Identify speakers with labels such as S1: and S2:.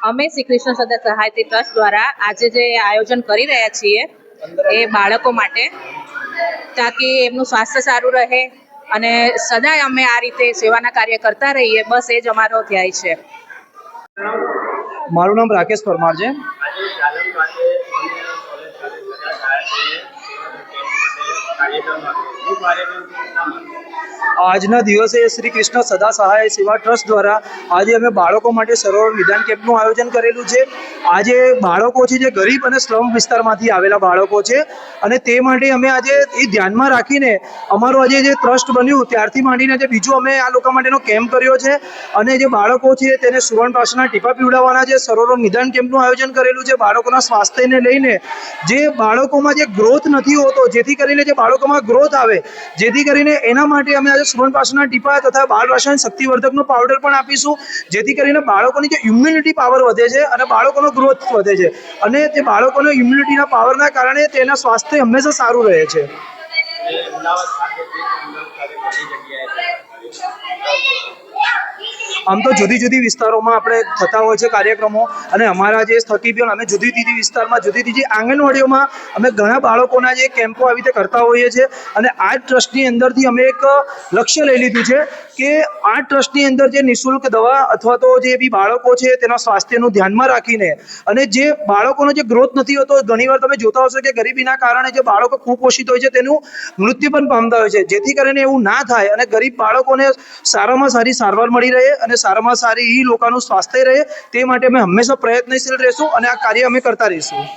S1: અમે શ્રી કૃષ્ણ સદા સહાયતી ટ્રસ્ટ દ્વારા આજે જે આયોજન કરી રહ્યા છીએ એ બાળકો માટે, તાકી એમનું સ્વાસ્થ્ય સારું રહે અને સદાય અમે આ રીતે સેવાના કાર્ય કરતા રહીએ, બસ એ જ અમારો ધ્યેય છે.
S2: મારું નામ રાકેશ પરમાર છે. આજના દિવસે શ્રી કૃષ્ણ સદા સહાય સેવા ટ્રસ્ટ દ્વારા આજે અમે બાળકો માટે સરોવર નિદાન કેમ્પનું આયોજન કરેલું છે. આજે બાળકો છે જે ગરીબ અને સ્લમ વિસ્તારમાંથી આવેલા બાળકો છે, અને તે માટે અમે આજે એ ધ્યાનમાં રાખીને અમારું આજે જે ટ્રસ્ટ બન્યું ત્યારથી માંડીને જે બીજું અમે આ લોકો માટેનો કેમ્પ કર્યો છે, અને જે બાળકો છે તેને સુવર્ણ પાસના ટીપા પીવડાવવાના જે સરોવર નિદાન કેમ્પનું આયોજન કરેલું છે. બાળકોના સ્વાસ્થ્યને લઈને જે બાળકોમાં જે ગ્રોથ નથી હોતો, જેથી કરીને જે બાળકોમાં ગ્રોથ આવે, જેથી કરીને એના માટે અમે આજે સુવર્ણ પાસના ટીપા તથા બાળ રસાયણ શક્તિવર્ધકનો પાવડર પણ આપીશું, જેથી કરીને બાળકોની જે ઇમ્યુનિટી પાવર વધે છે અને બાળકોનો ગ્રોથ વધે છે, અને તે બાળકોનો ઇમ્યુનિટીના પાવરના કારણે તેના સ્વાસ્થ્ય હંમેશા સારું રહે છે. આમ તો જુદી જુદી વિસ્તારોમાં આપણે થતા હોય છે કાર્યક્રમો, અને અમારા જે થકી પણ અમે જુદી જુદી વિસ્તારમાં જુદી જુદી આંગણવાડીઓમાં અમે ઘણા બાળકોના જે કેમ્પો આવી રીતે કરતા હોઈએ છીએ. અને આ ટ્રસ્ટની અંદરથી અમે એક લક્ષ્ય લઈ લીધું છે કે આ ટ્રસ્ટની અંદર જે નિઃશુલ્ક દવા અથવા તો જે બી બાળકો છે તેના સ્વાસ્થ્યનું ધ્યાનમાં રાખીને, અને જે બાળકોનો જે ગ્રોથ નથી હોતો, ઘણીવાર તમે જોતા હશો કે ગરીબીના કારણે જે બાળકો કુપોષિત હોય છે તેનું મૃત્યુ પણ પામતા હોય છે. જેથી કરીને એવું ના થાય અને ગરીબ બાળકોને સારામાં સારી સારવાર મળી રહે અને સારામાં સારી એ લોકોનું સ્વાસ્થ્ય રહે, તે માટે અમે હંમેશા પ્રયત્નશીલ રહીશું અને આ કાર્ય અમે કરતા રહીશું.